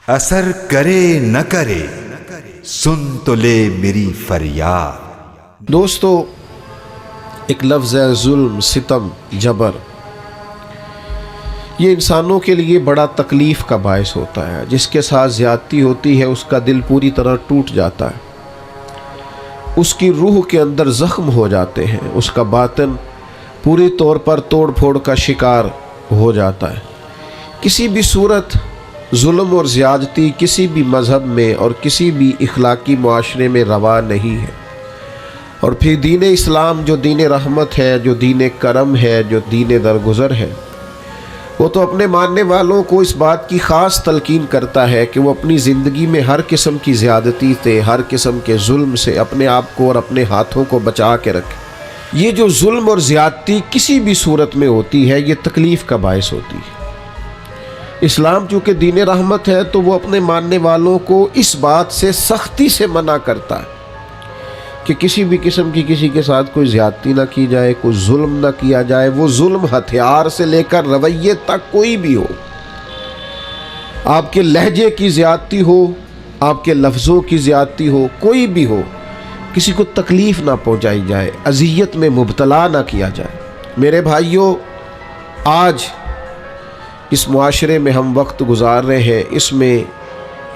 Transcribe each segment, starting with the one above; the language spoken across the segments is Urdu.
اثر کرے نہ کرے سن تو لے میری فریاد۔ دوستو، ایک لفظ ہے ظلم، ستم، جبر۔ یہ انسانوں کے لیے بڑا تکلیف کا باعث ہوتا ہے۔ جس کے ساتھ زیادتی ہوتی ہے اس کا دل پوری طرح ٹوٹ جاتا ہے، اس کی روح کے اندر زخم ہو جاتے ہیں، اس کا باطن پوری طور پر توڑ پھوڑ کا شکار ہو جاتا ہے۔ کسی بھی صورت ظلم اور زیادتی کسی بھی مذہب میں اور کسی بھی اخلاقی معاشرے میں روا نہیں ہے۔ اور پھر دین اسلام جو دین رحمت ہے، جو دین کرم ہے، جو دین درگزر ہے، وہ تو اپنے ماننے والوں کو اس بات کی خاص تلقین کرتا ہے کہ وہ اپنی زندگی میں ہر قسم کی زیادتی سے، ہر قسم کے ظلم سے اپنے آپ کو اور اپنے ہاتھوں کو بچا کے رکھے۔ یہ جو ظلم اور زیادتی کسی بھی صورت میں ہوتی ہے، یہ تکلیف کا باعث ہوتی ہے۔ اسلام چونکہ دین رحمت ہے تو وہ اپنے ماننے والوں کو اس بات سے سختی سے منع کرتا ہے کہ کسی بھی قسم کی کسی کے ساتھ کوئی زیادتی نہ کی جائے، کوئی ظلم نہ کیا جائے۔ وہ ظلم ہتھیار سے لے کر رویے تک کوئی بھی ہو، آپ کے لہجے کی زیادتی ہو، آپ کے لفظوں کی زیادتی ہو، کوئی بھی ہو، کسی کو تکلیف نہ پہنچائی جائے، اذیت میں مبتلا نہ کیا جائے۔ میرے بھائیوں، آج اس معاشرے میں ہم وقت گزار رہے ہیں، اس میں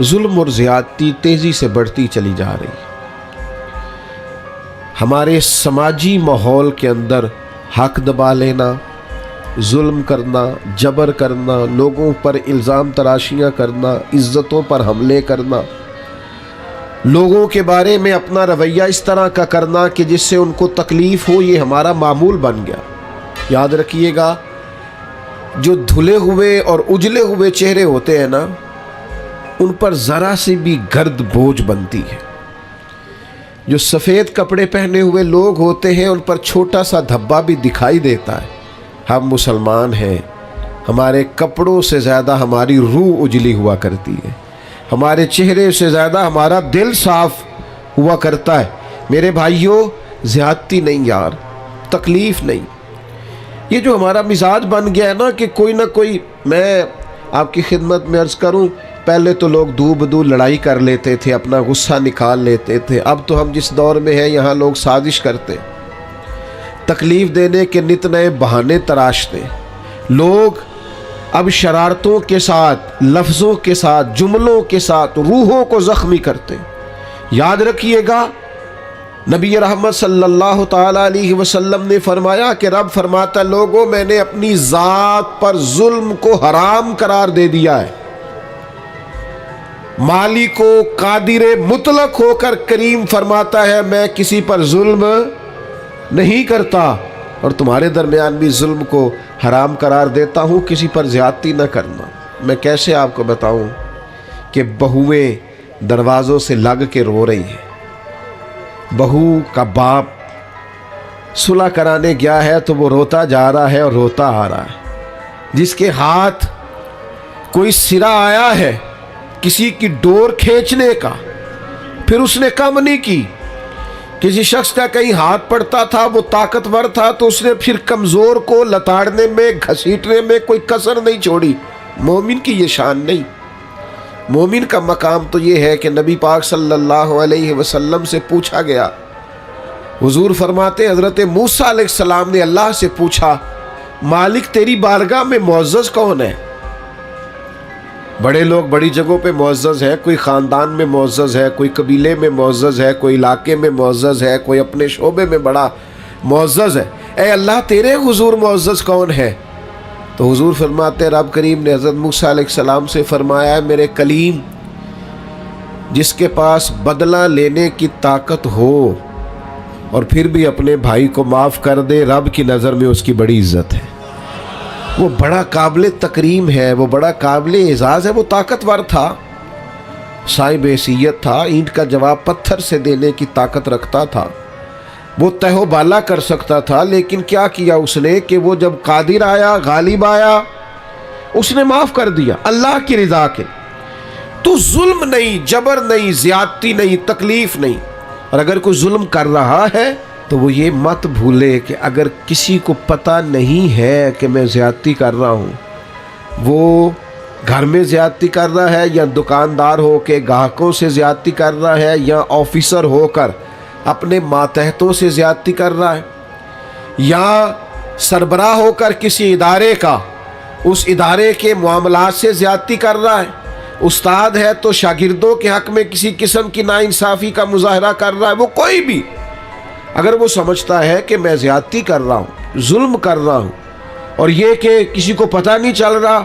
ظلم اور زیادتی تیزی سے بڑھتی چلی جا رہی ہے۔ ہمارے سماجی ماحول کے اندر حق دبا لینا، ظلم کرنا، جبر کرنا، لوگوں پر الزام تراشیاں کرنا، عزتوں پر حملے کرنا، لوگوں کے بارے میں اپنا رویہ اس طرح کا کرنا کہ جس سے ان کو تکلیف ہو، یہ ہمارا معمول بن گیا۔ یاد رکھیے گا، جو دھلے ہوئے اور اجلے ہوئے چہرے ہوتے ہیں نا، ان پر ذرا سی بھی گرد بوجھ بنتی ہے۔ جو سفید کپڑے پہنے ہوئے لوگ ہوتے ہیں ان پر چھوٹا سا دھبا بھی دکھائی دیتا ہے۔ ہم مسلمان ہیں، ہمارے کپڑوں سے زیادہ ہماری روح اجلی ہوا کرتی ہے، ہمارے چہرے سے زیادہ ہمارا دل صاف ہوا کرتا ہے۔ میرے بھائیوں، زیادتی نہیں یار، تکلیف نہیں۔ یہ جو ہمارا مزاج بن گیا ہے نا کہ کوئی نہ کوئی، میں آپ کی خدمت میں عرض کروں، پہلے تو لوگ دو بدو لڑائی کر لیتے تھے، اپنا غصہ نکال لیتے تھے۔ اب تو ہم جس دور میں ہیں یہاں لوگ سازش کرتے، تکلیف دینے کے نت نئے بہانے تراشتے۔ لوگ اب شرارتوں کے ساتھ، لفظوں کے ساتھ، جملوں کے ساتھ روحوں کو زخمی کرتے۔ یاد رکھیے گا، نبی رحمت صلی اللہ تعالیٰ علیہ وسلم نے فرمایا کہ رب فرماتا، لوگوں میں نے اپنی ذات پر ظلم کو حرام قرار دے دیا ہے۔ مالک و قادر مطلق ہو کر کریم فرماتا ہے، میں کسی پر ظلم نہیں کرتا، اور تمہارے درمیان بھی ظلم کو حرام قرار دیتا ہوں، کسی پر زیادتی نہ کرنا۔ میں کیسے آپ کو بتاؤں کہ بہویں دروازوں سے لگ کے رو رہی ہیں، بہو کا باپ صلح کرانے گیا ہے تو وہ روتا جا رہا ہے اور روتا آ رہا ہے۔ جس کے ہاتھ کوئی سرا آیا ہے کسی کی ڈور کھینچنے کا، پھر اس نے کم نہیں کی۔ کسی شخص کا کہیں ہاتھ پڑتا تھا، وہ طاقتور تھا تو اس نے پھر کمزور کو لتاڑنے میں، گھسیٹنے میں کوئی کسر نہیں چھوڑی۔ مومن کی یہ شان نہیں۔ مومن کا مقام تو یہ ہے کہ نبی پاک صلی اللہ علیہ وسلم سے پوچھا گیا، حضور فرماتے حضرت موسیٰ علیہ السلام نے اللہ سے پوچھا، مالک تیری بارگاہ میں معزز کون ہے؟ بڑے لوگ بڑی جگہوں پہ معزز ہے، کوئی خاندان میں معزز ہے، کوئی قبیلے میں معزز ہے، کوئی علاقے میں معزز ہے، کوئی اپنے شعبے میں بڑا معزز ہے۔ اے اللہ، تیرے حضور معزز کون ہے؟ تو حضور فرماتے، رب کریم نے حضرت موسیٰ علیہ السلام سے فرمایا ہے، میرے کلیم، جس کے پاس بدلہ لینے کی طاقت ہو اور پھر بھی اپنے بھائی کو معاف کر دے، رب کی نظر میں اس کی بڑی عزت ہے، وہ بڑا قابل تکریم ہے، وہ بڑا قابل اعزاز ہے۔ وہ طاقتور تھا، صاحب حیثیت تھا، اینٹ کا جواب پتھر سے دینے کی طاقت رکھتا تھا، وہ تہ و بالا کر سکتا تھا، لیکن کیا کیا اس نے کہ وہ جب قادر آیا، غالب آیا، اس نے معاف کر دیا اللہ کی رضا کے۔ تو ظلم نہیں، جبر نہیں، زیادتی نہیں، تکلیف نہیں۔ اور اگر کوئی ظلم کر رہا ہے تو وہ یہ مت بھولے کہ اگر کسی کو پتہ نہیں ہے کہ میں زیادتی کر رہا ہوں، وہ گھر میں زیادتی کر رہا ہے یا دکاندار ہو کے گاہکوں سے زیادتی کر رہا ہے یا آفیسر ہو کر اپنے ماتحتوں سے زیادتی کر رہا ہے یا سربراہ ہو کر کسی ادارے کا اس ادارے کے معاملات سے زیادتی کر رہا ہے، استاد ہے تو شاگردوں کے حق میں کسی قسم کی ناانصافی کا مظاہرہ کر رہا ہے، وہ کوئی بھی اگر وہ سمجھتا ہے کہ میں زیادتی کر رہا ہوں، ظلم کر رہا ہوں اور یہ کہ کسی کو پتہ نہیں چل رہا،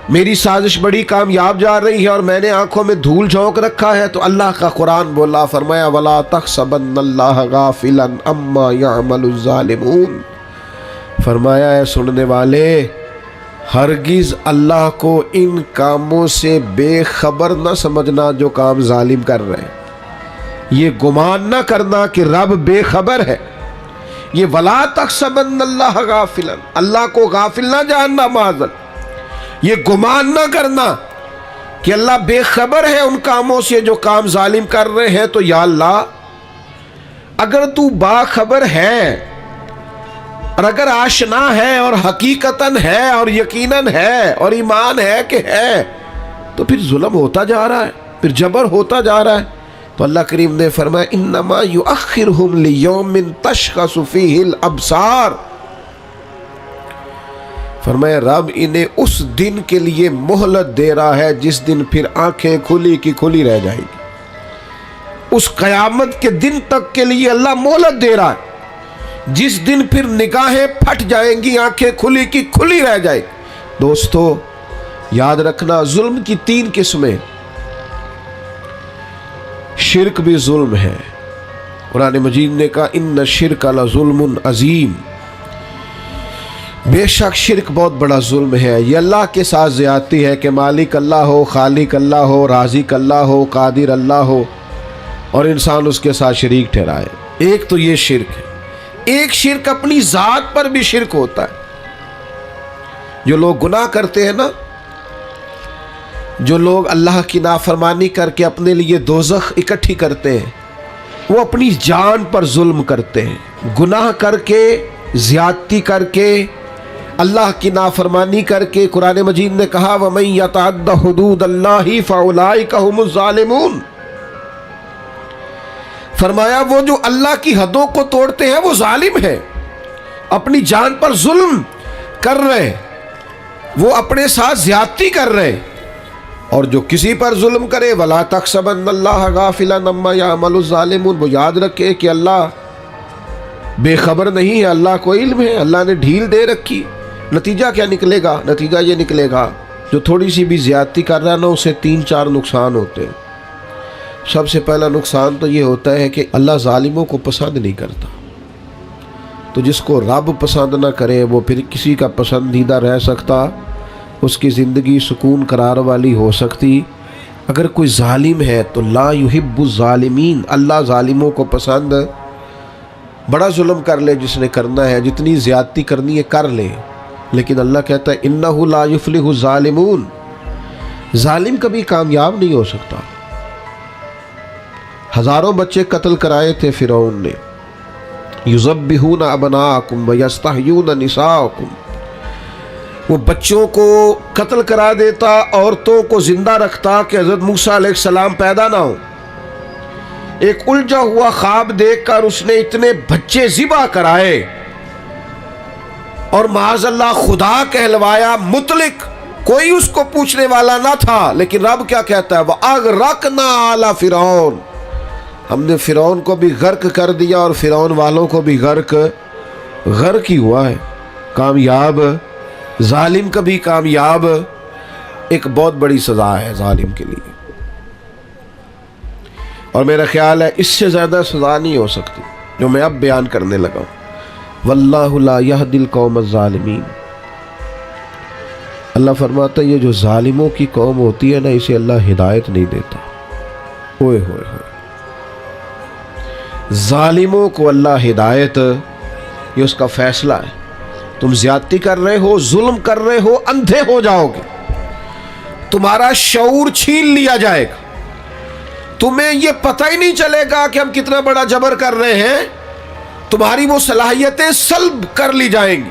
میری سازش بڑی کامیاب جا رہی ہے اور میں نے آنکھوں میں دھول جھونک رکھا ہے، تو اللہ کا قرآن بولا، فرمایا وَلَا تَحْسَبَنَّ اللَّهَ غَافِلًا عَمَّا يَعْمَلُ الظَّالِمُونَ، فرمایا اے سننے والے ہرگز اللہ کو ان کاموں سے بے خبر نہ سمجھنا جو کام ظالم کر رہے ہیں، یہ گمان نہ کرنا کہ رب بے خبر ہے، یہ وَلَا تَحْسَبَنَّ اللَّهَ غَافِلًا، اللہ کو غافل نہ جاننا، معاذ، یہ گمان نہ کرنا کہ اللہ بے خبر ہے ان کاموں سے جو کام ظالم کر رہے ہیں، تو یا اللہ اگر تو باخبر ہے اور اگر آشنا ہے اور حقیقتاً ہے اور یقیناً ہے اور ایمان ہے کہ ہے، تو پھر ظلم ہوتا جا رہا ہے، پھر جبر ہوتا جا رہا ہے، تو اللہ کریم نے فرمایا انما یؤخرہم لیوم تشخص فیہ الابصار، فرمایا رب انہیں اس دن کے لیے مہلت دے رہا ہے جس دن پھر آنکھیں کھلی کی کھلی رہ جائیں گی، اس قیامت کے دن تک کے لیے اللہ مہلت دے رہا ہے جس دن پھر نگاہیں پھٹ جائیں گی، آنکھیں کھلی کی کھلی رہ جائیں گی۔ دوستو یاد رکھنا ظلم کی 3 قسمیں، شرک بھی ظلم ہے، قرآن مجید نے کہا ان الشرک لظلم عظیم، بے شک شرک بہت بڑا ظلم ہے، یہ اللہ کے ساتھ زیادتی ہے کہ مالک اللہ ہو، خالق اللہ ہو، رازق اللہ ہو، قادر اللہ ہو اور انسان اس کے ساتھ شریک ٹھہرائے، ایک تو یہ شرک ہے۔ ایک شرک اپنی ذات پر بھی شرک ہوتا ہے، جو لوگ گناہ کرتے ہیں نا، جو لوگ اللہ کی نافرمانی کر کے اپنے لیے دوزخ اکٹھی کرتے ہیں، وہ اپنی جان پر ظلم کرتے ہیں، گناہ کر کے، زیادتی کر کے، اللہ کی نافرمانی کر کے۔ قرآن مجید نے کہا وَمَن يَتَعَدَّ حُدُودَ اللَّهِ فَأُولَٰئِكَ هُمُ الظَّالِمُونَ، فرمایا وہ جو اللہ کی حدوں کو توڑتے ہیں وہ ظالم ہے، اپنی جان پر ظلم کر رہے، وہ اپنے ساتھ زیادتی کر رہے، اور جو کسی پر ظلم کرے وَلَا تَحْسَبَنَّ اللَّهَ غَافِلًا عَمَّا يَعْمَلُ الظَّالِمُونَ، وہ یاد رکھے کہ اللہ بے خبر نہیں ہے، اللہ کو علم ہے، اللہ نے ڈھیل دے رکھی۔ نتیجہ کیا نکلے گا؟ نتیجہ یہ نکلے گا جو تھوڑی سی بھی زیادتی کر رہا ہے نا، اسے 3-4 نقصان ہوتے ہیں۔ سب سے پہلا نقصان تو یہ ہوتا ہے کہ اللہ ظالموں کو پسند نہیں کرتا، تو جس کو رب پسند نہ کرے وہ پھر کسی کا پسندیدہ رہ سکتا، اس کی زندگی سکون قرار والی ہو سکتی۔ اگر کوئی ظالم ہے تو لا یحب الظالمین، اللہ ظالموں کو پسند، بڑا ظلم کر لے جس نے کرنا ہے، جتنی زیادتی کرنی ہے کر لے، لیکن اللہ کہتا ہے انہ لا یفلح الظالمون، ظالم کبھی کامیاب نہیں ہو سکتا۔ ہزاروں بچے قتل کرائے تھے فرعون نے، یذبحون ابناءکم ویستحیون نساءکم، وہ بچوں کو قتل کرا دیتا، عورتوں کو زندہ رکھتا کہ حضرت موسیٰ علیہ السلام پیدا نہ ہو۔ ایک الجھا ہوا خواب دیکھ کر اس نے اتنے بچے ذبح کرائے اور معاذ اللہ خدا کہلوایا، مطلق کوئی اس کو پوچھنے والا نہ تھا، لیکن رب کیا کہتا ہے وَأَغْرَقْنَا عَلَى فِرْعَوْنَ، ہم نے فرعون کو بھی غرق کر دیا اور فرعون والوں کو بھی غرق ہی ہوا ہے۔ کامیاب ظالم کبھی کامیاب، ایک بہت بڑی سزا ہے ظالم کے لیے، اور میرا خیال ہے اس سے زیادہ سزا نہیں ہو سکتی جو میں اب بیان کرنے لگا ہوں۔ واللہ لا یہدی القوم الظالمین، اللہ فرماتا ہے یہ جو ظالموں کی قوم ہوتی ہے نا، اسے اللہ ہدایت نہیں دیتا۔ اوئے ہوئے ہوئے، ظالموں کو اللہ ہدایت، یہ اس کا فیصلہ ہے۔ تم زیادتی کر رہے ہو، ظلم کر رہے ہو، اندھے ہو جاؤ گے، تمہارا شعور چھین لیا جائے گا، تمہیں یہ پتہ ہی نہیں چلے گا کہ ہم کتنا بڑا جبر کر رہے ہیں، تمہاری وہ صلاحیتیں سلب کر لی جائیں گی،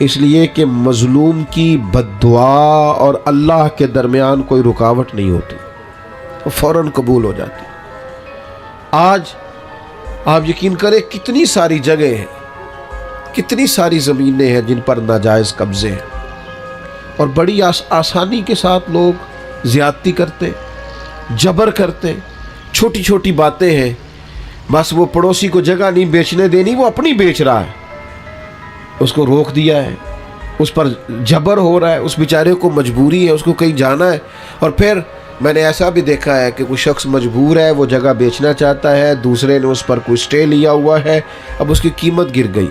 اس لیے کہ مظلوم کی بد دعا اور اللہ کے درمیان کوئی رکاوٹ نہیں ہوتی، وہ فوراً قبول ہو جاتی۔ آج آپ یقین کریں کتنی ساری جگہ ہیں، کتنی ساری زمینیں ہیں جن پر ناجائز قبضے ہیں، اور بڑی آسانی کے ساتھ لوگ زیادتی کرتے، جبر کرتے، چھوٹی چھوٹی باتیں ہیں، بس وہ پڑوسی کو جگہ نہیں بیچنے دینی، وہ اپنی بیچ رہا ہے، اس کو روک دیا ہے، اس پر جبر ہو رہا ہے، اس بیچارے کو مجبوری ہے، اس کو کہیں جانا ہے، اور پھر میں نے ایسا بھی دیکھا ہے کہ کوئی شخص مجبور ہے، وہ جگہ بیچنا چاہتا ہے، دوسرے نے اس پر کوئی سٹے لیا ہوا ہے، اب اس کی قیمت گر گئی،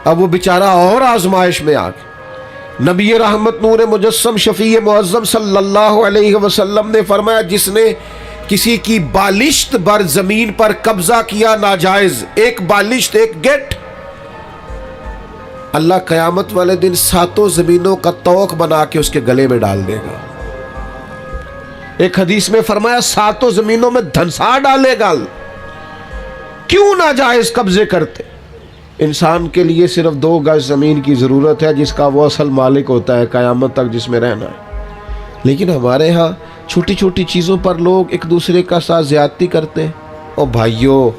اب وہ بیچارہ اور آزمائش میں آ گیا۔ نبی رحمت نور مجسم شفیع معظم صلی اللہ علیہ وسلم نے فرمایا جس نے کسی کی بالشت بر زمین پر قبضہ کیا ناجائز، ایک بالشت، ایک گیٹ، اللہ قیامت والے دن 7 زمینوں کا طوق بنا کے اس کے گلے میں ڈال دے گا۔ ایک حدیث میں فرمایا 7 زمینوں میں دھنسا ڈالے گا۔ کیوں ناجائز قبضے کرتے؟ انسان کے لیے صرف 2 گز زمین کی ضرورت ہے جس کا وہ اصل مالک ہوتا ہے قیامت تک، جس میں رہنا ہے، لیکن ہمارے ہاں چھوٹی چھوٹی چیزوں پر لوگ ایک دوسرے کا ساتھ زیادتی کرتے ہیں۔ اور بھائیوں،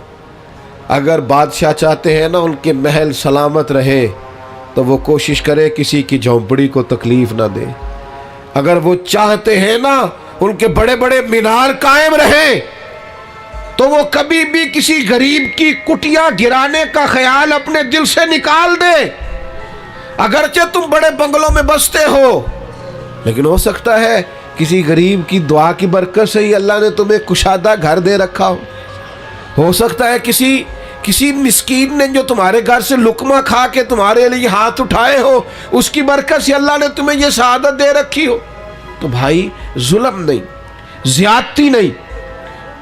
اگر بادشاہ چاہتے ہیں نا ان کے محل سلامت رہے تو وہ کوشش کرے کسی کی جھونپڑی کو تکلیف نہ دے۔ اگر وہ چاہتے ہیں نا ان کے بڑے بڑے مینار قائم رہیں تو وہ کبھی بھی کسی غریب کی کٹیا گرانے کا خیال اپنے دل سے نکال دے۔ اگرچہ تم بڑے بنگلوں میں بستے ہو، لیکن ہو سکتا ہے کسی غریب کی دعا کی برکت سے ہی اللہ نے تمہیں کشادہ گھر دے رکھا ہو سکتا ہے کسی مسکین نے جو تمہارے گھر سے لقمہ کھا کے تمہارے لیے ہاتھ اٹھائے ہو، اس کی برکت سے اللہ نے تمہیں یہ سعادت دے رکھی ہو۔ تو بھائی ظلم نہیں، زیادتی نہیں۔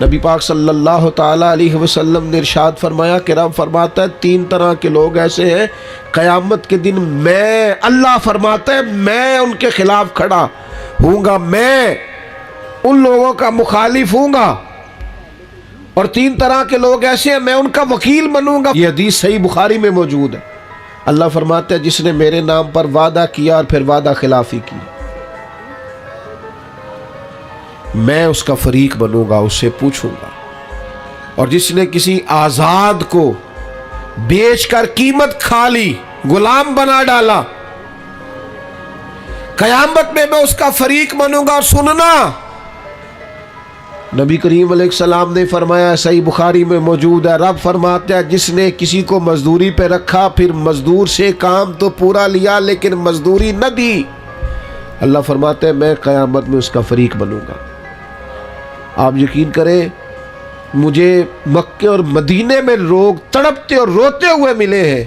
نبی پاک صلی اللہ تعالیٰ علیہ وسلم نے ارشاد فرمایا کہ رب فرماتا ہے 3 طرح کے لوگ ایسے ہیں قیامت کے دن میں، اللہ فرماتا ہے میں ان کے خلاف کھڑا ہوں گا، میں ان لوگوں کا مخالف ہوں گا، اور 3 طرح کے لوگ ایسے ہیں میں ان کا وکیل بنوں گا۔ یہ حدیث صحیح بخاری میں موجود ہے۔ اللہ فرماتا ہے جس نے میرے نام پر وعدہ کیا اور پھر وعدہ خلافی کی، میں اس کا فریق بنوں گا، اس سے پوچھوں گا۔ اور جس نے کسی آزاد کو بیچ کر قیمت کھا لی، غلام بنا ڈالا، قیامت میں اس کا فریق بنوں گا۔ اور سننا، نبی کریم علیہ السلام نے فرمایا، صحیح بخاری میں موجود ہے، رب فرماتا ہے جس نے کسی کو مزدوری پہ رکھا، پھر مزدور سے کام تو پورا لیا لیکن مزدوری نہ دی، اللہ فرماتا ہے میں قیامت میں اس کا فریق بنوں گا۔ آپ یقین کریں مجھے مکے اور مدینے میں لوگ تڑپتے اور روتے ہوئے ملے ہیں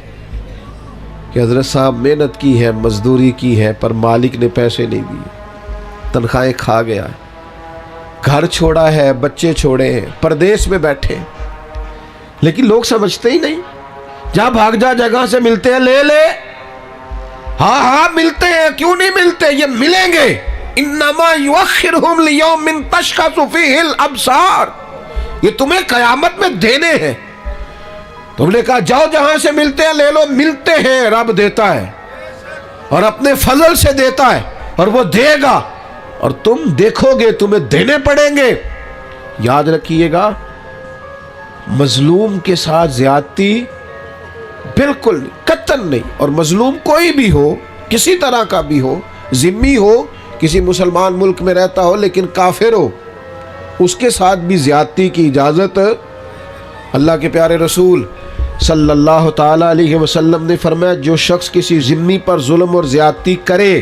کہ حضرت صاحب محنت کی ہے، مزدوری کی ہے، پر مالک نے پیسے نہیں دیے، تنخواہیں کھا گیا ہے، گھر چھوڑا ہے، بچے چھوڑے ہیں، پردیس میں بیٹھے، لیکن لوگ سمجھتے ہی نہیں۔ جہاں بھاگ جا جگہ سے ملتے ہیں لے لے، ہاں ملتے ہیں، کیوں نہیں ملتے، یہ ملیں گے۔ انما یؤخرہم لیوم تشخص فیہ الابصار، یہ تمہیں قیامت میں دینے ہیں۔ تم نے کہا جاؤ جہاں سے ملتے ہیں لے لو، ملتے ہیں، رب دیتا ہے اور اپنے فضل سے دیتا ہے، اور وہ دے گا اور تم دیکھو گے تمہیں دینے پڑیں گے۔ یاد رکھیے گا مظلوم کے ساتھ زیادتی بالکل نہیں، قطعاً نہیں۔ اور مظلوم کوئی بھی ہو، کسی طرح کا بھی ہو، ذمی ہو، کسی مسلمان ملک میں رہتا ہو لیکن کافر ہو، اس کے ساتھ بھی زیادتی کی اجازت اللہ کے پیارے رسول صلی اللہ تعالیٰ علیہ وسلم نے فرمایا جو شخص کسی ذمی پر ظلم اور زیادتی کرے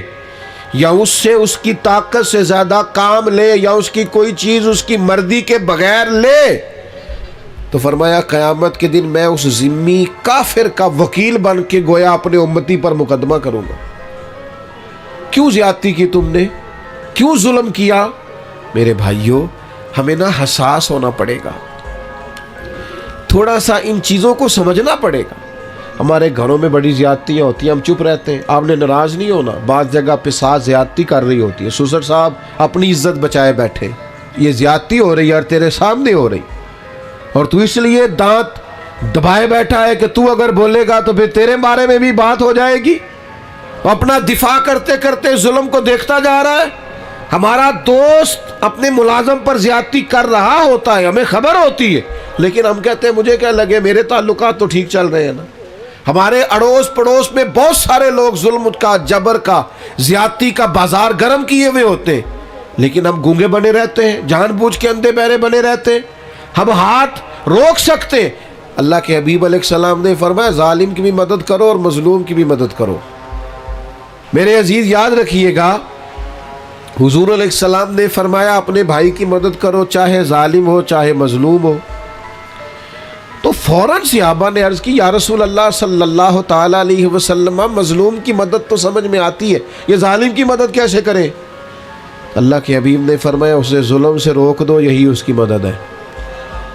یا اس سے اس کی طاقت سے زیادہ کام لے یا اس کی کوئی چیز اس کی مرضی کے بغیر لے، تو فرمایا قیامت کے دن میں اس ذمی کافر کا وکیل بن کے گویا اپنے امتی پر مقدمہ کروں گا۔ کیوں زیادتی کی تم نے؟ کیوں ظلم کیا؟ میرے بھائیوں ہمیں نا حساس ہونا پڑے گا، تھوڑا سا ان چیزوں کو سمجھنا پڑے گا۔ ہمارے گھروں میں بڑی زیادتیاں ہوتی ہیں، ہم چپ رہتے ہیں، آپ نے ناراض نہیں ہونا، بعض جگہ پہ ساتھ زیادتی کر رہی ہوتی ہے، سسر صاحب اپنی عزت بچائے بیٹھے، یہ زیادتی ہو رہی ہے اور تیرے سامنے ہو رہی، اور تو اس لیے دانت دبائے بیٹھا ہے کہ تو اگر بولے گا تو پھر تیرے بارے میں بھی بات ہو جائے گی. اپنا دفاع کرتے کرتے ظلم کو دیکھتا جا رہا ہے. ہمارا دوست اپنے ملازم پر زیادتی کر رہا ہوتا ہے, ہمیں خبر ہوتی ہے, لیکن ہم کہتے ہیں مجھے کیا لگے, میرے تعلقات تو ٹھیک چل رہے ہیں نا. ہمارے اڑوس پڑوس میں بہت سارے لوگ ظلم کا, جبر کا, زیادتی کا بازار گرم کیے ہوئے ہوتے ہیں, لیکن ہم گونگے بنے رہتے ہیں, جان بوجھ کے اندھے بہرے بنے رہتے ہیں. ہم ہاتھ روک سکتے ہیں. اللہ کے حبیب علیہ السلام نے فرمایا ظالم کی بھی مدد کرو اور مظلوم کی بھی مدد کرو. میرے عزیز یاد رکھیے گا, حضور علیہ السلام نے فرمایا اپنے بھائی کی مدد کرو, چاہے ظالم ہو چاہے مظلوم ہو. تو فوراً صحابہ نے عرض کی یا رسول اللہ صلی اللہ تعالیٰ علیہ وسلم, مظلوم کی مدد تو سمجھ میں آتی ہے, یہ ظالم کی مدد کیسے کرے؟ اللہ کے حبیب نے فرمایا اسے ظلم سے روک دو, یہی اس کی مدد ہے.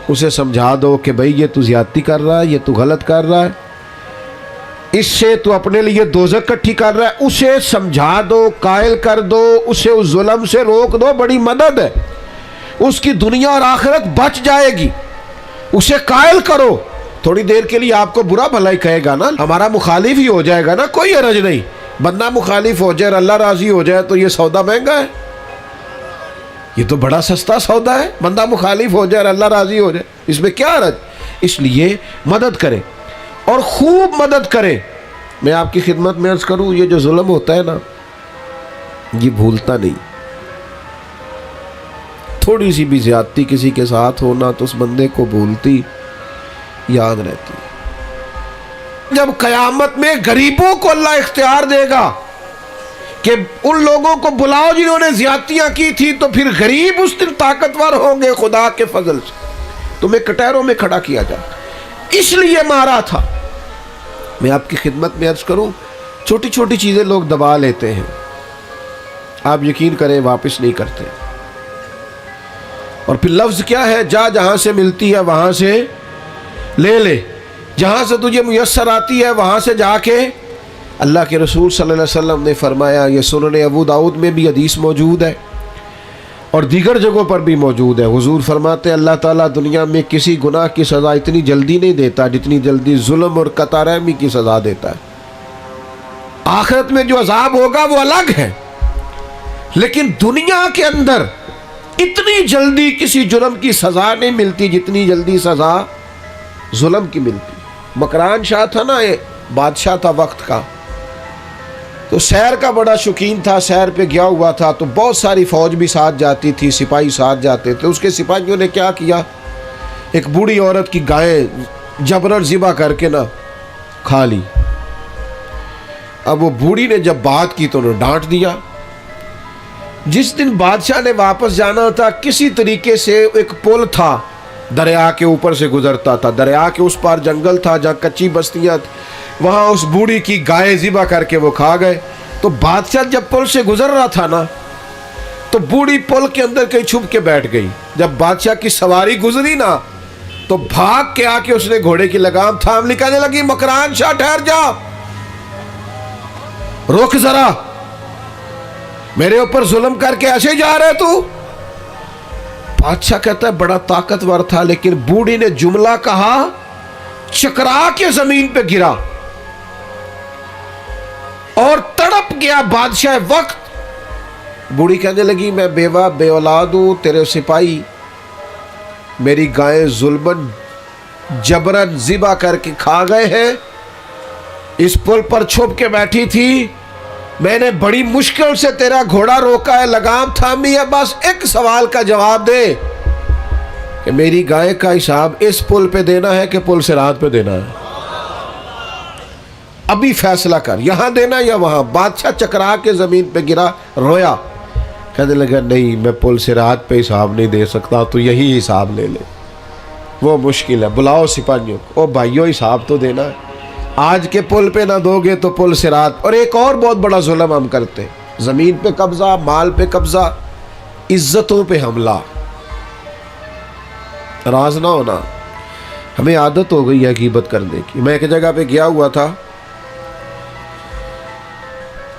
اسے سمجھا دو کہ بھئی یہ تو زیادتی کر رہا ہے, یہ تو غلط کر رہا ہے, اس سے تو اپنے لیے دوزخ کٹھی کر رہا ہے. اسے سمجھا دو, قائل کر دو, اسے اس ظلم سے روک دو, بڑی مدد ہے. اس کی دنیا اور آخرت بچ جائے گی. اسے قائل کرو. تھوڑی دیر کے لیے آپ کو برا بھلا ہی کہے گا نا, ہمارا مخالف ہی ہو جائے گا نا, کوئی حرج نہیں. بندہ مخالف ہو جائے اور اللہ راضی ہو جائے تو یہ سودا مہنگا ہے, یہ تو بڑا سستا سودا ہے. بندہ مخالف ہو جائے اور اللہ راضی ہو جائے, اس میں کیا حرج؟ اس لیے مدد کرے اور خوب مدد کرے. میں آپ کی خدمت میں عرض کروں, یہ جو ظلم ہوتا ہے نا, یہ بھولتا نہیں. تھوڑی سی بھی زیادتی کسی کے ساتھ ہونا تو اس بندے کو بھولتی یاد رہتی. جب قیامت میں غریبوں کو اللہ اختیار دے گا کہ ان لوگوں کو بلاؤ جنہوں نے زیادتیاں کی تھی, تو پھر غریب اس دن طاقتور ہوں گے خدا کے فضل سے. تمہیں کٹہروں میں کھڑا کیا جائے, اس لیے مارا تھا. میں آپ کی خدمت میں عرض کروں, چھوٹی چھوٹی چیزیں لوگ دبا لیتے ہیں, آپ یقین کریں واپس نہیں کرتے. اور پھر لفظ کیا ہے, جا جہاں سے ملتی ہے وہاں سے لے لے, جہاں سے تجھے میسر آتی ہے وہاں سے جا کے. اللہ کے رسول صلی اللہ علیہ وسلم نے فرمایا, یہ سنن ابو داؤد میں بھی حدیث موجود ہے اور دیگر جگہوں پر بھی موجود ہے. حضور فرماتے ہیں اللہ تعالیٰ دنیا میں کسی گناہ کی سزا اتنی جلدی نہیں دیتا جتنی جلدی ظلم اور قطع رحمی کی سزا دیتا ہے. آخرت میں جو عذاب ہوگا وہ الگ ہے, لیکن دنیا کے اندر اتنی جلدی کسی جرم کی سزا نہیں ملتی جتنی جلدی سزا ظلم کی ملتی. مکران شاہ تھا نا, یہ بادشاہ تھا وقت کا, تو سیر کا بڑا شوقین تھا, سیر پہ گیا ہوا تھا, تو بہت ساری فوج بھی ساتھ جاتی تھی, سپاہی ساتھ جاتے تھے. اس کے سپاہیوں نے کیا کیا, ایک بوڑھی عورت کی گائے جبرن ذبح کر کے نا کھا لی. اب وہ بوڑھی نے جب بات کی تو انہوں ڈانٹ دیا. جس دن بادشاہ نے واپس جانا تھا, کسی طریقے سے ایک پل تھا, دریا کے اوپر سے گزرتا تھا, دریا کے اس پار جنگل تھا جہاں کچی بستیاں, وہاں اس بوڑھی کی گائے ذبح کر کے وہ کھا گئے. تو بادشاہ جب پل سے گزر رہا تھا نا, تو بوڑھی پل کے اندر کہیں چھپ کے بیٹھ گئی. جب بادشاہ کی سواری گزری نا, تو بھاگ کے آ کے اس نے گھوڑے کی لگام تھام لی, کہنے لگی مکران شاہ ٹھہر جا, رک ذرا, میرے اوپر ظلم کر کے ایسے جا رہے تو. بادشاہ کہتا ہے بڑا طاقتور تھا, لیکن بوڑھی نے جملہ کہا, چکرا کے زمین پہ گرا اور تڑپ گیا بادشاہ وقت. بوڑھی کہنے لگی میں بیوہ بے اولاد ہوں, تیرے سپاہی میری گائے ظلمن جبرن ذبح کر کے کھا گئے ہیں, اس پل پر چھپ کے بیٹھی تھی, میں نے بڑی مشکل سے تیرا گھوڑا روکا ہے, لگام تھامی ہے, بس ایک سوال کا جواب دے کہ میری گائے کا حساب اس پل پہ دینا ہے کہ پل صراط پہ دینا ہے, ابھی فیصلہ کر, یہاں دینا یا وہاں. بادشاہ چکرا کے زمین پہ گرا, رویا, کہنے لگا نہیں میں پل صراط پہ حساب نہیں دے سکتا, تو یہی حساب لے لے, وہ مشکل ہے. بلاؤ سپاہیوں کو, او بھائیو حساب تو دینا ہے, آج کے پل پہ نہ دو گے تو پل صراط. اور ایک اور بہت بڑا ظلم ہم کرتے ہیں, زمین پہ قبضہ, مال پہ قبضہ, عزتوں پہ حملہ. راز نہ ہونا, ہمیں عادت ہو گئی ہے غیبت کرنے کی. میں ایک جگہ پہ گیا ہوا تھا,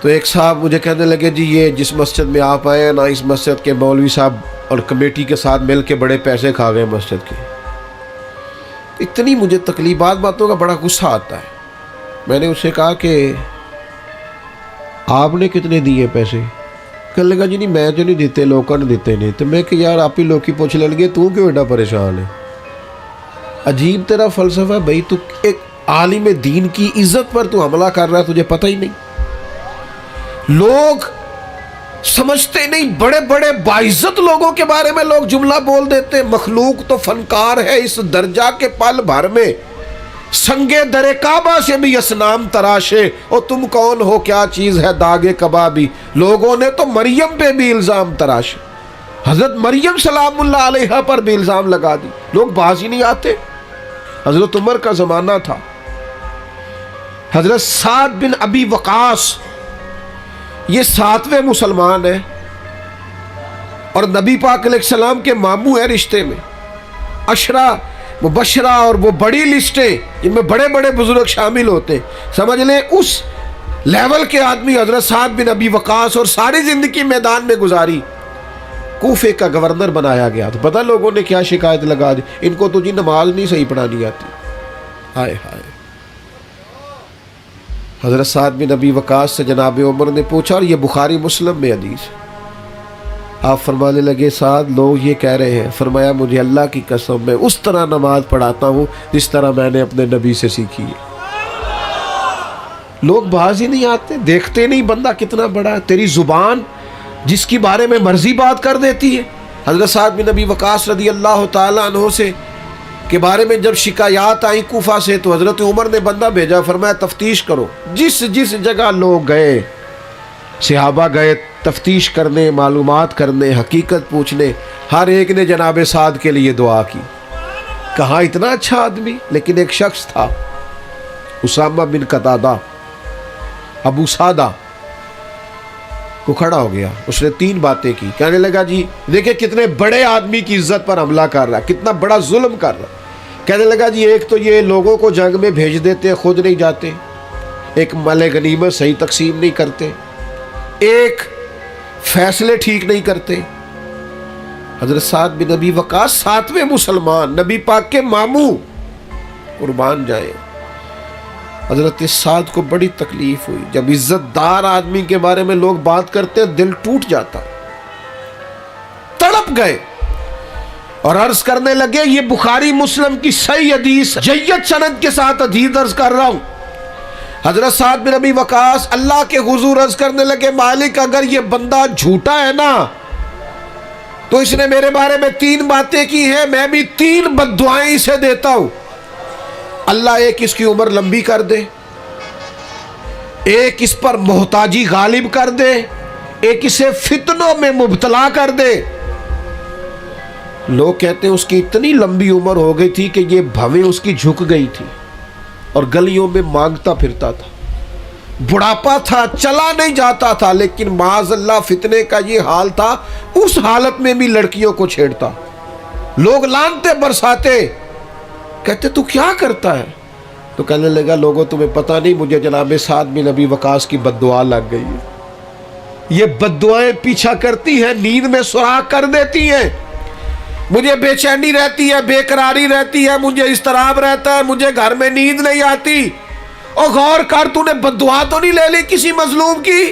تو ایک صاحب مجھے کہنے لگے جی یہ جس مسجد میں آپ آئے ہیں نا, اس مسجد کے مولوی صاحب اور کمیٹی کے ساتھ مل کے بڑے پیسے کھا گئے مسجد کے. اتنی مجھے تکلیف، بعض باتوں کا بڑا غصہ آتا ہے. میں نے اسے کہا کہ آپ نے کتنے دیے پیسے؟ کہنے لگا جی نہیں میں تو نہیں دیتے، لوگوں نے دیتے نہیں. تو میں کہ یار آپ ہی لوگ کی پوچھ لیں گے، تو کیوں ایڈا پریشان ہے؟ عجیب تیرا فلسفہ بھائی، تو ایک عالم دین کی عزت پر تو حملہ کر رہا ہے، تجھے پتہ ہی نہیں. لوگ سمجھتے نہیں، بڑے بڑے باعزت لوگوں کے بارے میں لوگ جملہ بول دیتے. مخلوق تو فنکار ہے اس درجہ کے پل بھر میں سنگے در کعبہ سے بھی اصنام تراشے، اور تم کون ہو کیا چیز ہے داغے کبابی. لوگوں نے تو مریم پہ بھی الزام تراشے، حضرت مریم سلام اللہ علیہا پر بھی الزام لگا دی. لوگ باز ہی نہیں آتے. حضرت عمر کا زمانہ تھا، حضرت سعد بن ابی وقاص یہ 7ویں مسلمان ہیں اور نبی پاک علیہ السلام کے ماموں ہیں رشتے میں. عشرہ مبشرہ اور وہ بڑی لسٹیں جن میں بڑے بڑے بزرگ شامل ہوتے ہیں، سمجھ لیں اس لیول کے آدمی حضرت سعد بن ابی وقاص، اور ساری زندگی میدان میں گزاری. کوفے کا گورنر بنایا گیا تو پتہ لوگوں نے کیا شکایت لگا دی، ان کو تو جی نماز نہیں صحیح پڑھانی آتی. ہائے ہائے. حضرت سعد بن ابی وقاص سے جناب عمر نے پوچھا، اور یہ بخاری مسلم میں حدیث ہے. آپ فرمانے لگے سعد لوگ یہ کہہ رہے ہیں. فرمایا مجھے اللہ کی قسم میں اس طرح نماز پڑھاتا ہوں جس طرح میں نے اپنے نبی سے سیکھی ہے. لوگ باز ہی نہیں آتے، دیکھتے نہیں بندہ کتنا بڑا ہے. تیری زبان جس کی بارے میں مرضی بات کر دیتی ہے. حضرت سعد بن ابی وقاص رضی اللہ تعالیٰ عنہ سے کے بارے میں جب شکایات آئیں کوفہ سے تو حضرت عمر نے بندہ بھیجا، فرمایا تفتیش کرو. جس جس جگہ لوگ گئے، صحابہ گئے تفتیش کرنے، معلومات کرنے، حقیقت پوچھنے، ہر ایک نے جناب سعد کے لیے دعا کی. کہاں اتنا اچھا آدمی. لیکن ایک شخص تھا اسامہ بن قتادہ، ابو سعدہ کو کھڑا ہو گیا. اس نے 3 باتیں کی. کہنے لگا جی دیکھیں کتنے بڑے آدمی کی عزت پر حملہ کر رہا ہے، کتنا بڑا ظلم کر رہا ہے. کہنے لگا جی ایک تو یہ لوگوں کو جنگ میں بھیج دیتے خود نہیں جاتے، ایک مال غنیمت صحیح تقسیم نہیں کرتے، ایک فیصلے ٹھیک نہیں کرتے. حضرت سعد بن ابی وقاص 7ویں مسلمان، نبی پاک کے ماموں، قربان جائے. حضرت سعد کو بڑی تکلیف ہوئی. جب عزت دار آدمی کے بارے میں لوگ بات کرتے دل ٹوٹ جاتا. تڑپ گئے اور عرض کرنے لگے، یہ بخاری مسلم کی صحیح حدیث جید سند کے ساتھ حدیث عرض کر رہا ہوں. حضرت سعد بن ابی وقاص اللہ کے حضور عرض کرنے لگے، مالک اگر یہ بندہ جھوٹا ہے نا تو اس نے میرے بارے میں 3 باتیں کی ہیں، میں بھی 3 بد دعائیں اسے دیتا ہوں. اللہ ایک اس کی عمر لمبی کر دے، ایک اس پر محتاجی غالب کر دے، ایک اسے فتنوں میں مبتلا کر دے. لوگ کہتے ہیں اس کی اتنی لمبی عمر ہو گئی تھی کہ یہ بھویں اس کی جھک گئی تھی اور گلیوں میں مانگتا پھرتا تھا. بڑھاپا تھا، چلا نہیں جاتا تھا، لیکن معاذ اللہ فتنے کا یہ حال تھا، اس حالت میں بھی لڑکیوں کو چھیڑتا. لوگ لانتے برساتے، کہتے تو کیا کرتا ہے؟ تو کہنے لگا لوگوں تمہیں پتہ نہیں مجھے جناب سعد بن ابی وقاص کی بد دعا لگ گئی ہے. یہ بد دعائیں پیچھا کرتی ہیں، نیند میں سراغ کر دیتی ہیں. مجھے بے چینی رہتی ہے، بے قراری رہتی ہے، مجھے اضطراب رہتا ہے، مجھے گھر میں نیند نہیں آتی. اور غور کر، تو نے بد دعا تو نہیں لے لی کسی مظلوم کی؟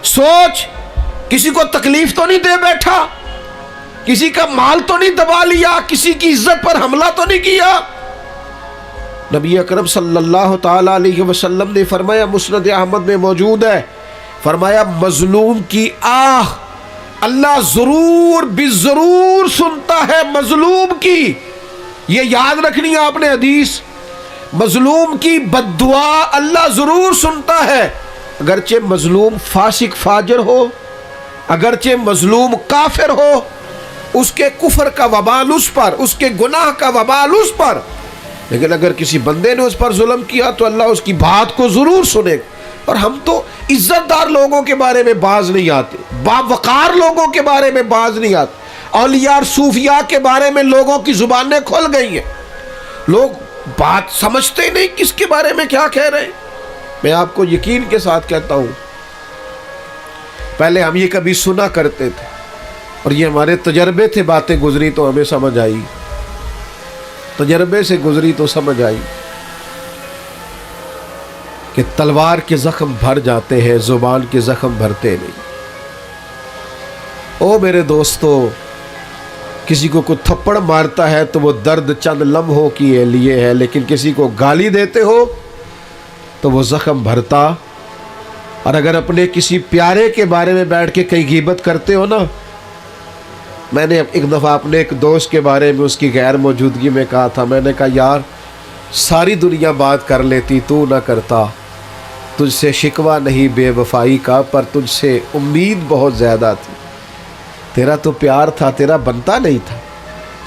سوچ، کسی کو تکلیف تو نہیں دے بیٹھا، کسی کا مال تو نہیں دبا لیا، کسی کی عزت پر حملہ تو نہیں کیا. نبی اکرم صلی اللہ تعالی علیہ وسلم نے فرمایا، مسند احمد میں موجود ہے، فرمایا مظلوم کی آہ اللہ ضرور بالضرور سنتا ہے. مظلوم کی، یہ یاد رکھنی ہے آپ نے حدیث، مظلوم کی بد دعا اللہ ضرور سنتا ہے. اگرچہ مظلوم فاسق فاجر ہو، اگرچہ مظلوم کافر ہو، اس کے کفر کا وبال اس پر، اس کے گناہ کا وبال اس پر، لیکن اگر کسی بندے نے اس پر ظلم کیا تو اللہ اس کی بات کو ضرور سنے. اور ہم تو عزت دار لوگوں کے بارے میں باز نہیں آتے، باوقار لوگوں کے بارے میں باز نہیں آتے. اولیاء اور صوفیاء کے بارے میں لوگوں کی زبانیں کھل گئی ہیں، لوگ بات سمجھتے نہیں کس کے بارے میں کیا کہہ رہے ہیں. میں آپ کو یقین کے ساتھ کہتا ہوں، پہلے ہم یہ کبھی سنا کرتے تھے اور یہ ہمارے تجربے تھے، باتیں گزری تو ہمیں سمجھ آئی. تجربے سے گزری تو سمجھ آئی کہ تلوار کے زخم بھر جاتے ہیں، زبان کے زخم بھرتے نہیں۔ او میرے دوستو، کسی کو کوئی تھپڑ مارتا ہے تو وہ درد چند لمحوں کے لیے ہے، لیکن کسی کو گالی دیتے ہو تو وہ زخم بھرتا۔ اور اگر اپنے کسی پیارے کے بارے میں بیٹھ کے کئی غیبت کرتے ہو نا، میں نے ایک دفعہ اپنے ایک دوست کے بارے میں اس کی غیر موجودگی میں کہا تھا، میں نے کہا یار ساری دنیا بات کر لیتی، تو نہ کرتا۔ تجھ سے شکوہ نہیں بے وفائی کا، پر تجھ سے امید بہت زیادہ تھی۔ تیرا تو پیار تھا، تیرا بنتا نہیں تھا،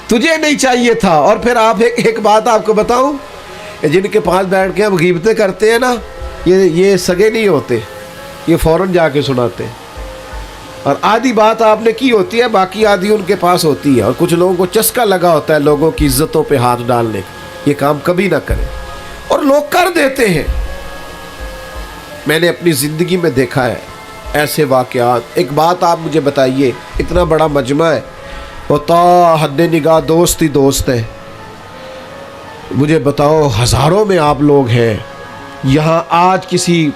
تجھے نہیں چاہیے تھا۔ اور پھر آپ ایک بات آپ کو بتاؤں، جن کے پاس بیٹھ کے ہم غیبتیں کرتے ہیں نا، یہ سگے نہیں ہوتے، یہ فوراً جا کے سناتے ہیں۔ اور آدھی بات آپ نے کی ہوتی ہے، باقی آدھی ان کے پاس ہوتی ہے۔ اور کچھ لوگوں کو چسکا لگا ہوتا ہے لوگوں کی عزتوں پہ ہاتھ ڈالنے کا، یہ کام کبھی نہ کریں، اور لوگ کر دیتے ہیں۔ میں نے اپنی زندگی میں دیکھا ہے ایسے واقعات۔ ایک بات آپ مجھے بتائیے، اتنا بڑا مجمع ہے، وہ تا حد نگاہ دوست ہی دوست ہیں، مجھے بتاؤ ہزاروں میں آپ لوگ ہیں، یہاں آج کسی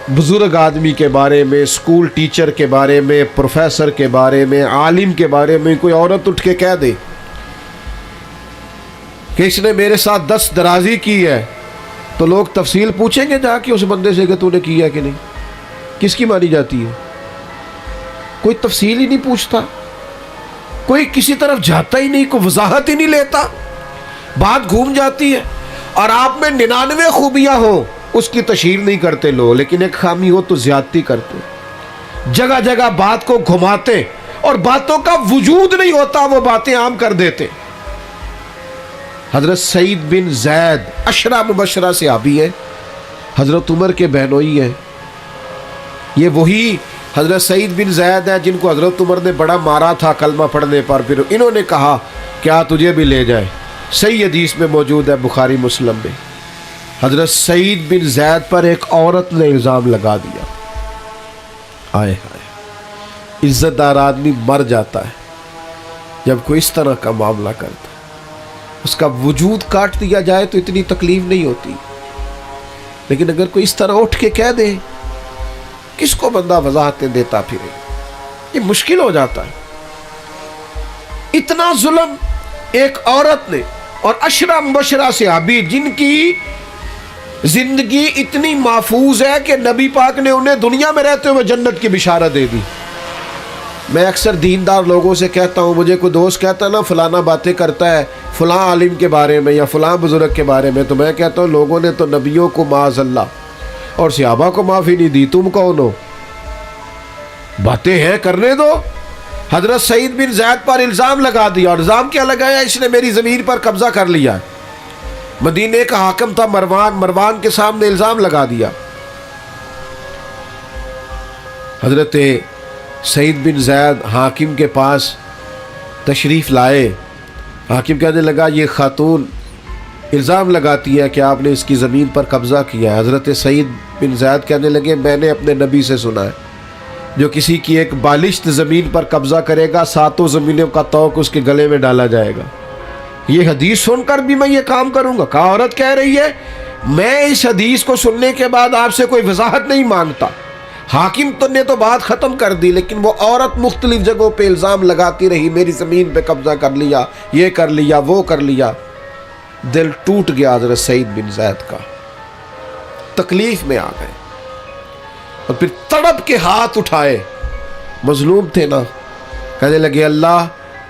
بزرگ آدمی کے بارے میں، اسکول ٹیچر کے بارے میں، پروفیسر کے بارے میں، عالم کے بارے میں کوئی عورت اٹھ کے کہہ دے کہ اس نے میرے ساتھ 10 درازی کی ہے، تو لوگ تفصیل پوچھیں گے جا کے اس بندے سے کہ تو نے کیا کہ نہیں، کس کی مانی جاتی ہے؟ کوئی تفصیل ہی نہیں پوچھتا، کوئی کسی طرف جاتا ہی نہیں، کوئی وضاحت ہی نہیں لیتا، بات گھوم جاتی ہے۔ اور آپ میں 99 خوبیاں ہوں، اس کی تشہیر نہیں کرتے لوگ، لیکن ایک خامی ہو تو زیادتی کرتے، جگہ جگہ بات کو گھماتے، اور باتوں کا وجود نہیں ہوتا، وہ باتیں عام کر دیتے۔ حضرت سعید بن زید عشرہ مبشرہ صحابی ہے، حضرت عمر کے بہنوئی ہیں۔ یہ وہی حضرت سعید بن زید ہے جن کو حضرت عمر نے بڑا مارا تھا کلمہ پڑھنے پر، پھر انہوں نے کہا کیا تجھے بھی لے جائے، صحیح حدیث میں موجود ہے بخاری مسلم میں۔ حضرت سعید بن زید پر ایک عورت نے الزام لگا دیا، آئے ہائے، عزت دار آدمی مر جاتا ہے جب کوئی اس طرح کا معاملہ کرتا ہے، اس کا وجود کاٹ دیا جائے تو اتنی تکلیف نہیں ہوتی، لیکن اگر کوئی اس طرح اٹھ کے کہہ دے، کس کو بندہ وضاحتیں دیتا پھرے، یہ مشکل ہو جاتا ہے۔ اتنا ظلم ایک عورت نے، اور عشرہ مبشرہ صحابی جن کی زندگی اتنی محفوظ ہے کہ نبی پاک نے انہیں دنیا میں رہتے ہوئے جنت کی بشارت دے دی۔ میں اکثر دیندار لوگوں سے کہتا ہوں، مجھے کوئی دوست کہتا نا فلانا باتیں کرتا ہے فلاں عالم کے بارے میں یا فلاں بزرگ کے بارے میں، تو میں کہتا ہوں لوگوں نے تو نبیوں کو معاذ اللہ اور صحابہ کو معافی نہیں دی، تم کون ہو؟ باتیں ہیں کرنے دو۔ حضرت سعید بن زید پر الزام لگا دیا، اور الزام کیا لگایا؟ اس نے میری زمین پر قبضہ کر لیا۔ مدینے کا حاکم تھا مروان کے سامنے الزام لگا دیا۔ حضرت سعید بن زید حاکم کے پاس تشریف لائے، حاکم کہنے لگا یہ خاتون الزام لگاتی ہے کہ آپ نے اس کی زمین پر قبضہ کیا ہے۔ حضرت سعید بن زید کہنے لگے میں نے اپنے نبی سے سنا ہے، جو کسی کی ایک بالشت زمین پر قبضہ کرے گا 7 زمینوں کا طوق اس کے گلے میں ڈالا جائے گا۔ یہ حدیث سن کر بھی میں یہ کام کروں گا؟ کہا عورت کہہ رہی ہے میں اس حدیث کو سننے کے بعد آپ سے کوئی وضاحت نہیں مانگتا۔ حاکم تو نے تو بات ختم کر دی، لیکن وہ عورت مختلف جگہوں پہ الزام لگاتی رہی، میری زمین پہ قبضہ کر لیا، یہ کر لیا، وہ کر لیا۔ دل ٹوٹ گیا حضرت سعید بن زید کا، تکلیف میں آ گئے، اور پھر تڑپ کے ہاتھ اٹھائے، مظلوم تھے نا، کہنے لگے اللہ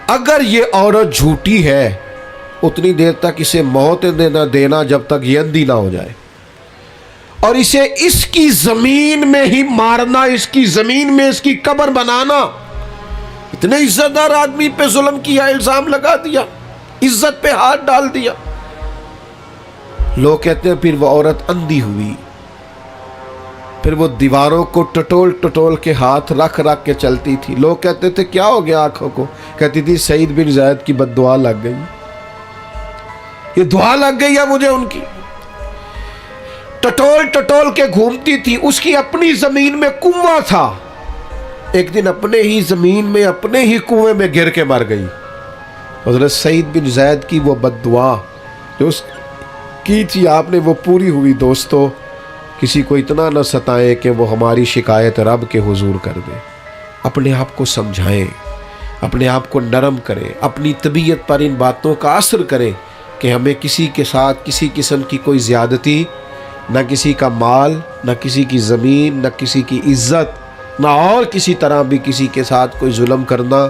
اگر یہ عورت جھوٹی ہے اتنی دیر تک اسے موت نہ دینا جب تک یہ اندھی نہ ہو جائے، اور اسے اس کی زمین میں ہی مارنا، اس کی زمین میں اس کی قبر بنانا۔ اتنے عزت دار آدمی پہ ظلم کیا، الزام لگا دیا، عزت پہ ہاتھ ڈال دیا۔ لوگ کہتے ہیں پھر وہ عورت اندھی ہوئی، پھر وہ دیواروں کو ٹٹول کے ہاتھ رکھ کے چلتی تھی۔ لوگ کہتے تھے کیا ہو گیا آنکھوں کو؟ کہتی تھی سعید بن زید کی بد دعا لگ گئی، یہ دعا لگ گئی ہے مجھے ان کی۔ ٹٹول کے گھومتی تھی، اس کی اپنی زمین میں کنواں تھا، ایک دن اپنے ہی زمین میں اپنے ہی کنویں میں گر کے مر گئی۔ حضرت سعید بن زید کی وہ بد دعا جو اس کی تھی آپ نے وہ پوری ہوئی۔ دوستو، کسی کو اتنا نہ ستائیں کہ وہ ہماری شکایت رب کے حضور کر دے۔ اپنے آپ کو سمجھائیں، اپنے آپ کو نرم کریں، اپنی طبیعت پر ان باتوں کا اثر کریں کہ ہمیں کسی کے ساتھ کسی قسم کی کوئی زیادتی، نہ کسی کا مال، نہ کسی کی زمین، نہ کسی کی عزت، نہ اور کسی طرح بھی کسی کے ساتھ کوئی ظلم کرنا